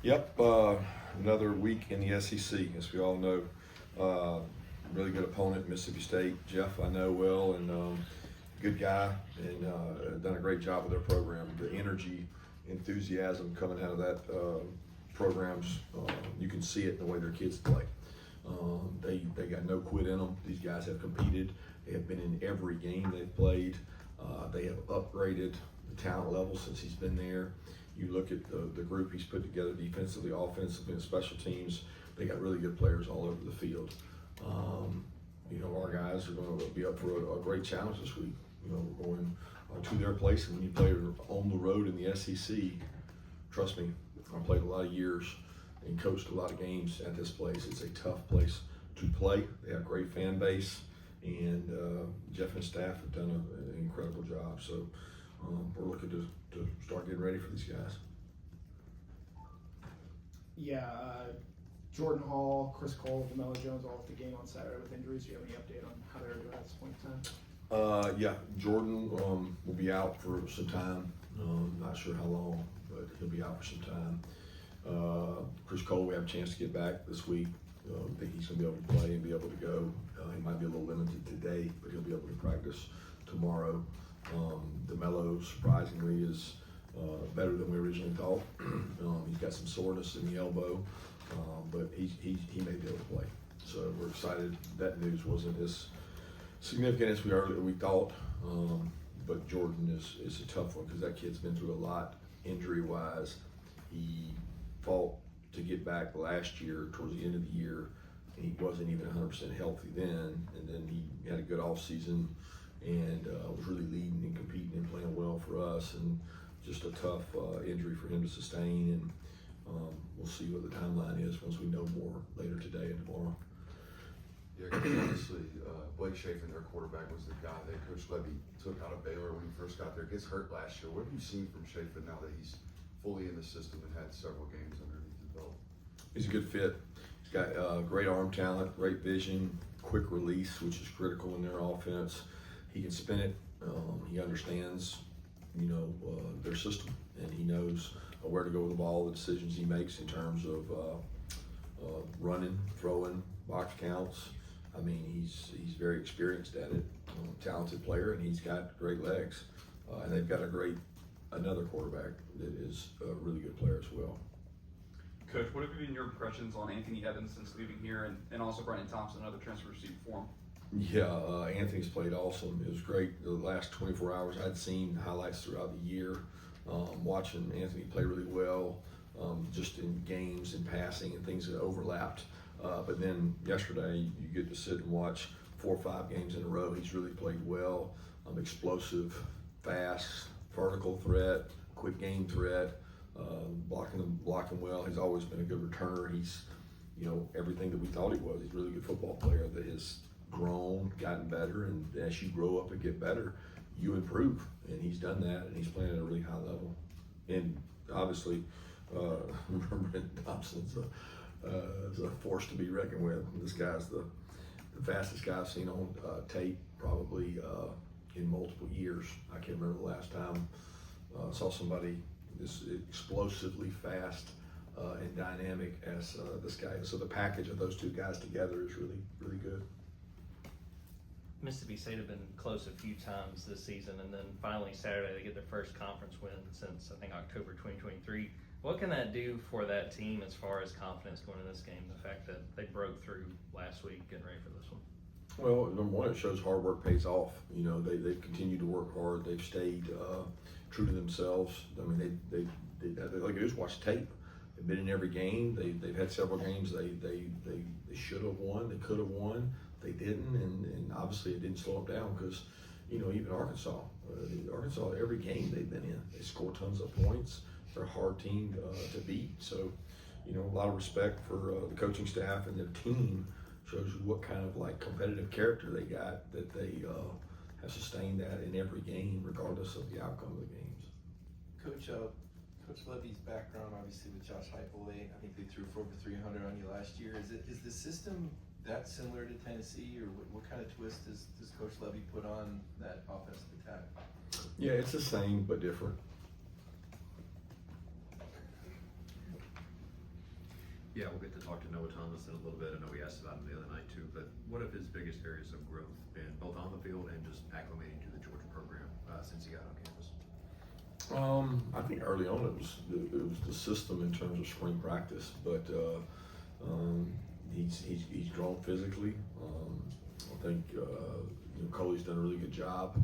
Yep, another week in the SEC, as we all know. Really good opponent, Mississippi State. Jeff, I know well, and good guy, and done a great job with their program. The energy, enthusiasm coming out of that programs, you can see it in the way their kids play. They got no quit in them. These guys have competed. They have been in every game they've played. They have upgraded the talent level since he's been there. You look at the group he's put together defensively, offensively, and special teams. They got really good players all over the field. Our guys are going to be up for a great challenge this week. We're going to their place, and when you play on the road in the SEC, trust me, I played a lot of years and coached a lot of games at this place. It's a tough place to play. They have a great fan base, and Jeff and staff have done an incredible job. So we're looking to start getting ready for these guys. Yeah, Jordan Hall, Chris Cole, DeMello Jones all at the game on Saturday with injuries. Do you have any update on how they're doing at this point in time? Yeah, Jordan will be out for some time. Not sure how long, but he'll be out for some time. Chris Cole, we have a chance to get back this week. I think he's going to be able to play and be able to go. He might be a little limited today, but he'll be able to practice tomorrow. DeMello, surprisingly, is better than we originally thought. He's got some soreness in the elbow, but he may be able to play. So we're excited. That news wasn't as significant as we thought, but Jordan is a tough one because that kid's been through a lot injury-wise. He fought to get back last year towards the end of the year, and he wasn't even 100% healthy then, and then he had a good off season and was really leading and competing and playing well for us, and just a tough injury for him to sustain, and we'll see what the timeline is once we know more later today and tomorrow. Yeah, obviously, Blake Shafen, their quarterback, was the guy that Coach Levy took out of Baylor when he first got there. Gets hurt last year. What have you seen from Shafen now that he's fully in the system and had several games underneath his belt? He's a good fit. He's got great arm talent, great vision, quick release, which is critical in their offense. He can spin it. He understands, their system, and he knows where to go with the ball, the decisions he makes in terms of running, throwing, box counts. I mean, he's very experienced at it. Talented player, and he's got great legs. And they've got another quarterback that is a really good player as well. Coach, what have been your impressions on Anthony Evans since leaving here, and also Brennan Thompson, another transfer receipt for him? Yeah, Anthony's played awesome. It was great. The last 24 hours, I'd seen highlights throughout the year, watching Anthony play really well, just in games and passing and things that overlapped. But then yesterday, you get to sit and watch 4 or 5 games in a row. He's really played well, explosive, fast, vertical threat, quick game threat, blocking well. He's always been a good returner. He's, everything that we thought he was. He's a really good football player that has grown, gotten better, and as you grow up and get better, you improve. And he's done that, and he's playing at a really high level. And obviously, Brennan Thompson's is a force to be reckoned with. This guy's the fastest guy I've seen on tape probably in multiple years. I can't remember the last time I saw somebody this explosively fast and dynamic as this guy is. So the package of those two guys together is really, really good. Mississippi State have been close a few times this season, and then finally Saturday they get their first conference win since I think October 2023. What can that do for that team as far as confidence going in this game? The fact that they broke through last week, getting ready for this one. Well, number one, it shows hard work pays off. They've continued to work hard. They've stayed true to themselves. I mean, they like you just watch tape. They've been in every game. They've had several games they should have won. They could have won. They didn't, and obviously it didn't slow them down because, even Arkansas, every game they've been in, they score tons of points. They're a hard team to beat. So, a lot of respect for the coaching staff and their team. Shows you what kind of competitive character they got, that they have sustained that in every game, regardless of the outcome of the games. Coach Levy's background, obviously with Josh Heupel, I think they threw for over 300 on you last year. Is the system that similar to Tennessee, or what kind of twist does Coach Levy put on that offensive attack? Yeah, it's the same but different. Yeah, we'll get to talk to Noah Thomas in a little bit. I know we asked about him the other night too, but what have his biggest areas of growth been, both on the field and just acclimating to the Georgia program since he got on campus? I think early on it was the system in terms of spring practice, but he's grown physically. I think Coley's done a really good job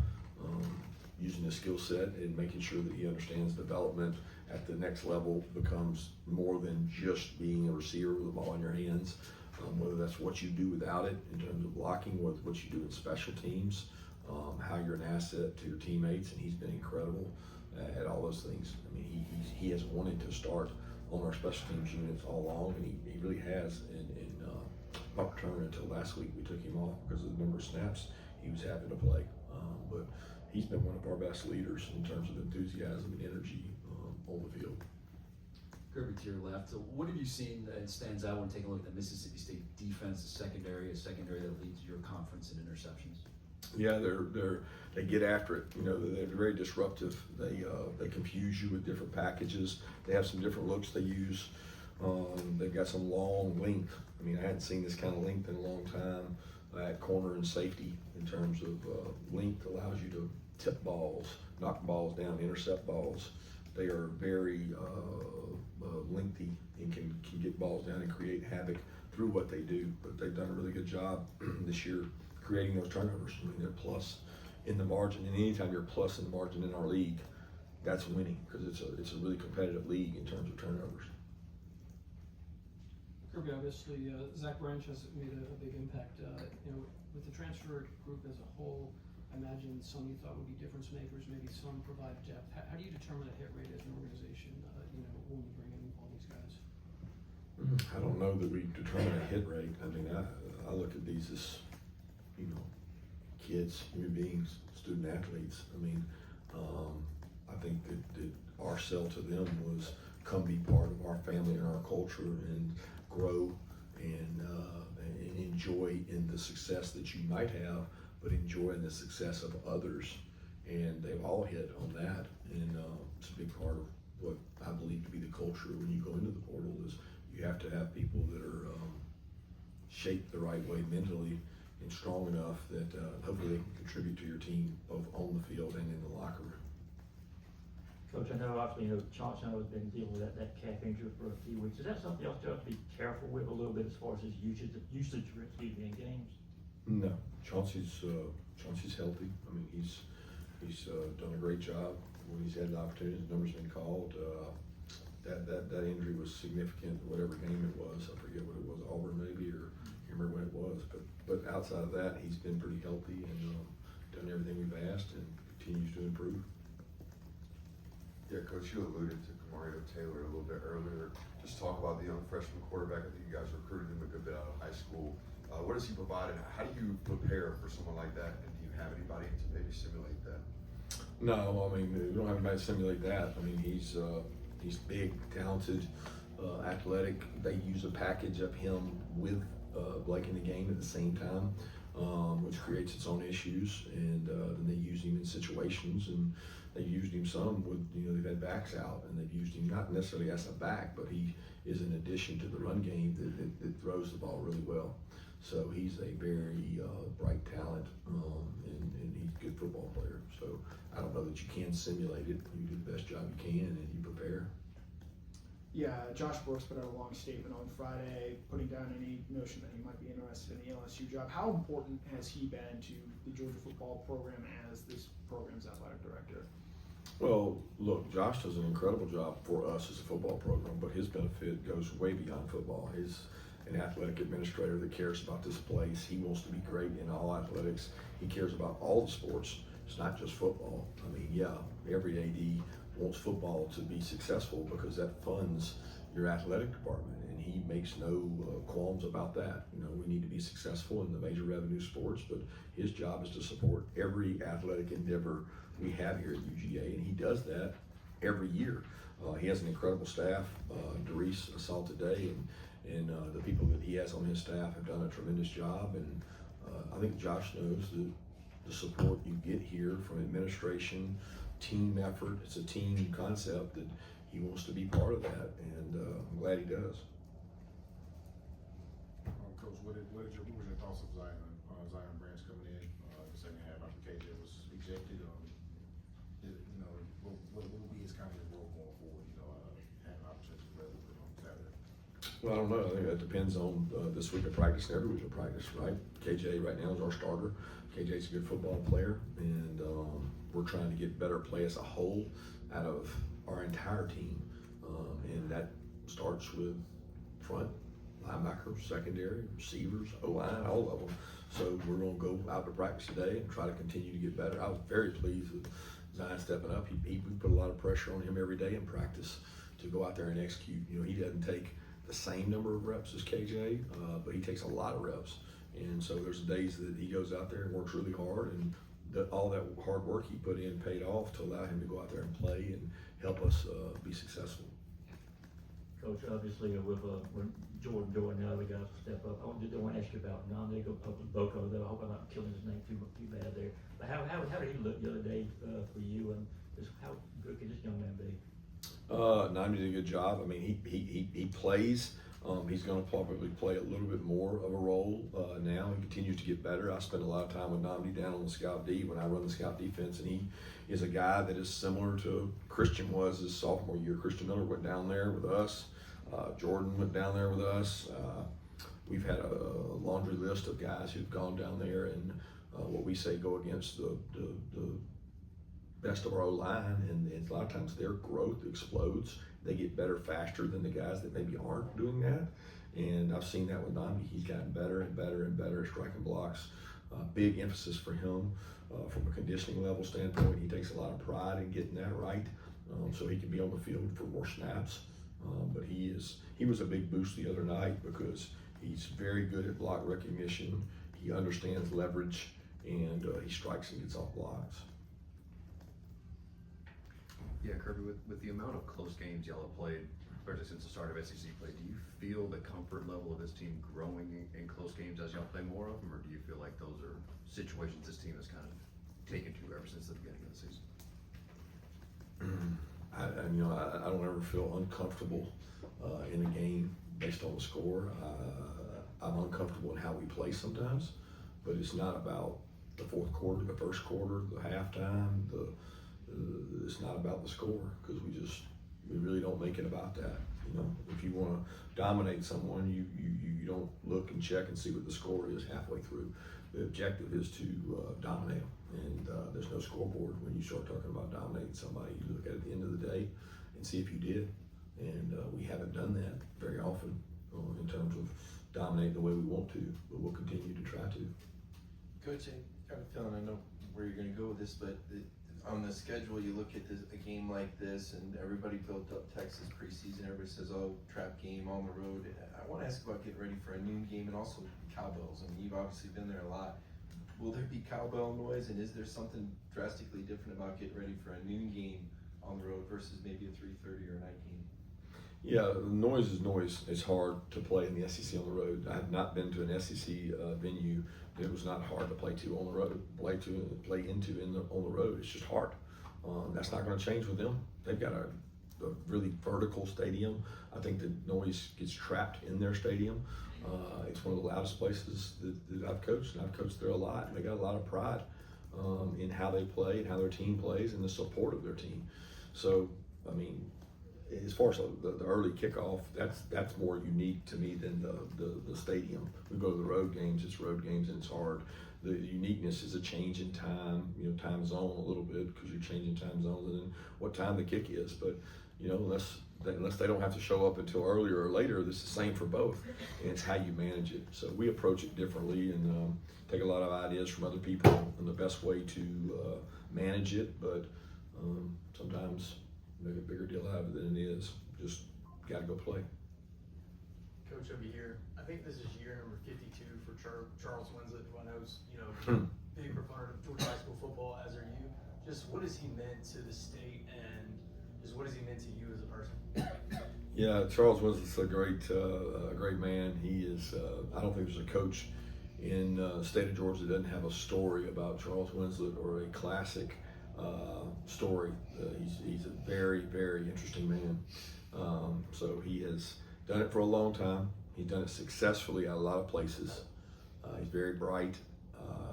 using his skill set and making sure that he understands development at the next level becomes more than just being a receiver with the ball in your hands. Whether that's what you do without it in terms of blocking, what you do in special teams, how you're an asset to your teammates, and he's been incredible at all those things. I mean, he has wanted to start on our special teams units all along, and he really has. And punt return until last week, we took him off because of the number of snaps he was having to play. But he's been one of our best leaders in terms of enthusiasm and energy on the field. Kirby, to your left, so what have you seen that stands out when taking a look at the Mississippi State defense, a secondary that leads your conference in interceptions? Yeah, they get after it. They're very disruptive. They confuse you with different packages. They have some different looks they use. They've got some long length. I mean, I hadn't seen this kind of length in a long time at corner and safety in terms of length allows you to tip balls, knock balls down, intercept balls. They are very lengthy and can get balls down and create havoc through what they do. But they've done a really good job this year creating those turnovers. I mean, they're plus in the margin, and anytime you're plus in the margin in our league, that's winning because it's a really competitive league in terms of turnovers. Kirby, obviously, Zach Branch has made a big impact. With the transfer group as a whole, I imagine some you thought would be difference makers, maybe some provide depth. How do you determine a hit rate as an organization, when you bring in all these guys? I don't know that we determine a hit rate. I mean, I look at these as, kids, human beings, student athletes. I mean, I think that our sell to them was come be part of our family and our culture and grow and enjoy in the success that you might have, but enjoy in the success of others. And they've all hit on that. And it's a big part of what I believe to be the culture when you go into the portal is you have to have people that are shaped the right way mentally and strong enough that hopefully they can contribute to your team both on the field and in the locker room. Coach, I know obviously, Chauncey has been dealing with that calf injury for a few weeks. Is that something else you have to be careful with a little bit as far as his usage in games? No, Chauncey's healthy. I mean, he's done a great job when he's had the opportunity. His number's been called. That injury was significant. Whatever game it was, I forget what it was, Auburn maybe, or I can't remember when it was. But outside of that, he's been pretty healthy and done everything we've asked and continues to improve. Yeah, Coach, you alluded to Mario Taylor a little bit earlier. Just talk about the young freshman quarterback. I think you guys recruited him a good bit out of high school. What does he provide, and how do you prepare for someone like that? And do you have anybody to maybe simulate that? No, I mean, we don't have anybody to simulate that. I mean, he's big, talented, athletic. They use a package of him with Blake in the game at the same time, which creates its own issues. And then they use him in situations, and they've used him some with, they've had backs out, and they've used him not necessarily as a back, but he is an addition to the run game that throws the ball really well. So he's a very bright talent, and he's a good football player. So I don't know that you can simulate it. You do the best job you can, and you prepare. Yeah, Josh Brooks put out a long statement on Friday, putting down any notion that he might be interested in the LSU job. How important has he been to the Georgia football program as this program's athletic director? Well, look, Josh does an incredible job for us as a football program, but his benefit goes way beyond football. He's an athletic administrator that cares about this place. He wants to be great in all athletics. He cares about all the sports. It's not just football. I mean, yeah, every AD wants football to be successful because that funds your athletic department, and he makes no qualms about that. We need to be successful in the major revenue sports, but his job is to support every athletic endeavor we have here at UGA, and he does that every year. He has an incredible staff. Doris saw today, and the people that he has on his staff have done a tremendous job, and I think Josh knows that the support you get here from administration, team effort, it's a team concept that he wants to be part of that, and I'm glad he does. what was your thoughts of Zion Branch coming in the second half after KJ was ejected? What will be his kind of role going forward? Having an opportunity to play a little bit on Saturday. Well, I don't know. I think that depends on this week of practice and every week of practice, right? KJ right now is our starter. KJ's a good football player, and we're trying to get better play as a whole out of our entire team, and that starts with front, linebackers, secondary, receivers, O-line, all of them. So we're going to go out to practice today and try to continue to get better. I was very pleased with Zion stepping up. We put a lot of pressure on him every day in practice to go out there and execute. He doesn't take the same number of reps as KJ, but he takes a lot of reps. And so there's days that he goes out there and works really hard, and all that hard work he put in paid off to allow him to go out there and play and help us be successful. Coach, obviously with Jordan, the other guys will step up. I want to ask you about Boko, though. I hope I'm not killing his name too bad there. But how did he look the other day for you, and just how good can this young man be? Nami did a good job. I mean, he plays. He's going to probably play a little bit more of a role now. He continues to get better. I spend a lot of time with Namdi down on the scout D when I run the scout defense, and he is a guy that is similar to Christian was his sophomore year. Christian Miller went down there with us. Jordan went down there with us. We've had a laundry list of guys who've gone down there and what we say go against the best of our O-line, and a lot of times their growth explodes. They get better faster than the guys that maybe aren't doing that. And I've seen that with Nami. He's gotten better and better and better at striking blocks. Big emphasis for him from a conditioning level standpoint. He takes a lot of pride in getting that right, so he can be on the field for more snaps. But he was a big boost the other night because he's very good at block recognition. He understands leverage, and he strikes and gets off blocks. Yeah, Kirby, with the amount of close games y'all have played, especially since the start of SEC play, do you feel the comfort level of this team growing in close games as y'all play more of them, or do you feel like those are situations this team has kind of taken to ever since the beginning of the season? I don't ever feel uncomfortable in a game based on the score. I'm uncomfortable in how we play sometimes, but it's not about the fourth quarter, the first quarter, the halftime, it's not about the score, because we really don't make it about that. If you want to dominate someone, you don't look and check and see what the score is halfway through. The objective is to dominate them, and there's no scoreboard when you start talking about dominating somebody. You look at the end of the day and see if you did, and we haven't done that very often in terms of dominating the way we want to, but we'll continue to try to. Coach, I got a feeling I know where you're going to go with this, but on the schedule, you look at a game like this, and everybody built up Texas preseason. Everybody says, "Oh, trap game on the road." I want to ask about getting ready for a noon game and also cowbells. I mean, you've obviously been there a lot. Will there be cowbell noise, and is there something drastically different about getting ready for a noon game on the road versus maybe a 3:30 or a night game? Yeah, noise is noise. It's hard to play in the SEC on the road. I have not been to an SEC venue that was not hard to play to on the road, play into on the road. It's just hard. That's not going to change with them. They've got a really vertical stadium. I think the noise gets trapped in their stadium. It's one of the loudest places that I've coached, and I've coached there a lot. And they got a lot of pride in how they play and how their team plays and the support of their team. So, I mean, as far as the early kickoff, that's more unique to me than the stadium. We go to the road games, it's road games, and it's hard. The uniqueness is a change in time, time zone a little bit, because you're changing time zones and then what time the kick is. But unless they don't have to show up until earlier or later, this is the same for both, and it's how you manage it. So we approach it differently and take a lot of ideas from other people on the best way to manage it. But sometimes make a bigger deal out of it than it is. Just got to go play. Coach, over here, I think this is year number 52 for Charles Winslet, who I know is, big proponent of Georgia high school football, as are you. Just what has he meant to the state, and just what has he meant to you as a person? Yeah, Charles Winslet's a great man. He is. I don't think there's a coach in the state of Georgia that doesn't have a story about Charles Winslet or a classic story. He's a very, very interesting man. So he has done it for a long time. He's done it successfully at a lot of places. He's very bright.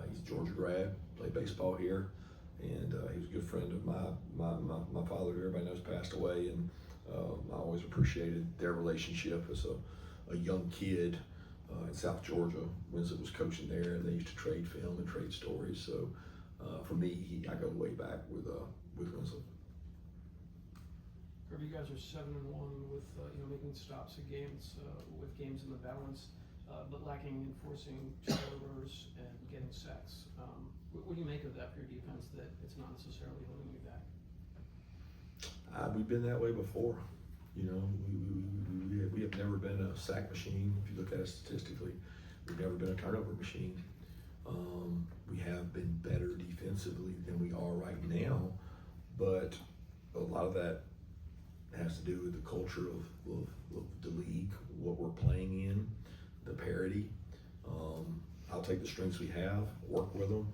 He's a Georgia grad, played baseball here, and he was a good friend of my father, who everybody knows passed away, and I always appreciated their relationship as a young kid in South Georgia. Winslet was coaching there, and they used to trade film and trade stories. So for me, I go way back with Winslet. Kirby, you guys are 7-1 with making stops at games with games in the balance, but lacking enforcing turnovers and getting sacks. What do you make of that for your defense? That it's not necessarily holding you back. We've been that way before. You know, we have never been a sack machine. If you look at it statistically, we've never been a turnover machine. We have been better defensively than we are right now, but a lot of that has to do with the culture of the league, what we're playing in, the parity. I'll take the strengths we have, work with them,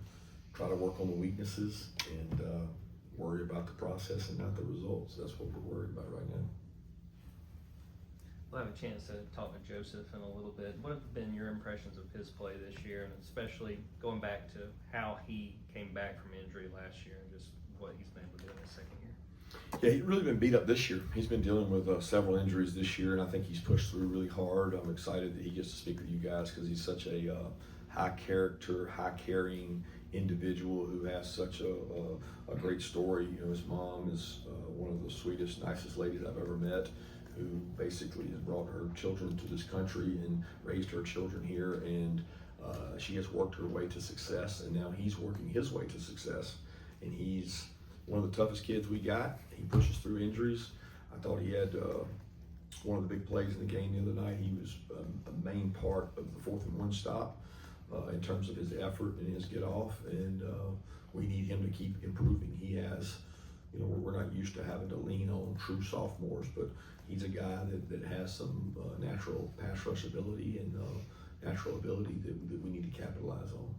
try to work on the weaknesses, and worry about the process and not the results. That's what we're worried about right now. We'll have a chance to talk to Joseph in a little bit. What have been your impressions of his play this year, and especially going back to how he came back from injury last year and just what he's been able to do in his second year? Yeah, he's really been beat up this year. He's been dealing with several injuries this year, and I think he's pushed through really hard. I'm excited that he gets to speak with you guys because he's such a high character, high carrying individual who has such a great story. You know, his mom is one of the sweetest, nicest ladies I've ever met, who basically has brought her children to this country and raised her children here, and she has worked her way to success, and now he's working his way to success, and he's one of the toughest kids we got. He pushes through injuries. I thought he had one of the big plays in the game the other night. He was a main part of the 4th and 1 stop in terms of his effort and his get off, and we need him to keep improving. He has, you know, we're not used to having to lean on true sophomores, but he's a guy that has some natural pass rush ability and natural ability that we need to capitalize on.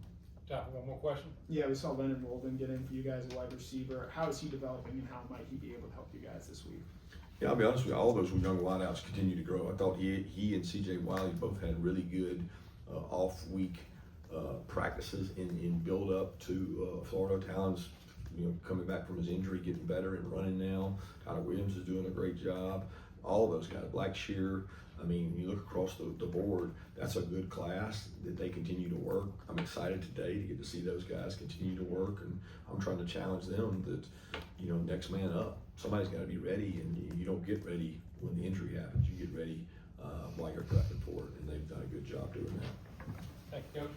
Time for one more question? Yeah, we saw Leonard Molden get in for you guys, a wide receiver. How is he developing, and how might he be able to help you guys this week? Yeah, I'll be honest with you, all those young wideouts continue to grow. I thought he and CJ Wiley both had really good off-week practices in build-up to Florida. Talon's, you know, coming back from his injury, getting better and running now. Tyler Williams is doing a great job. All those guys, Blackshear. I mean, you look across the board, that's a good class that they continue to work. I'm excited today to get to see those guys continue to work, and I'm trying to challenge them that, you know, next man up. Somebody's got to be ready, and you don't get ready when the injury happens. You get ready while you're prepping for it, and they've done a good job doing that. Thank you, Coach.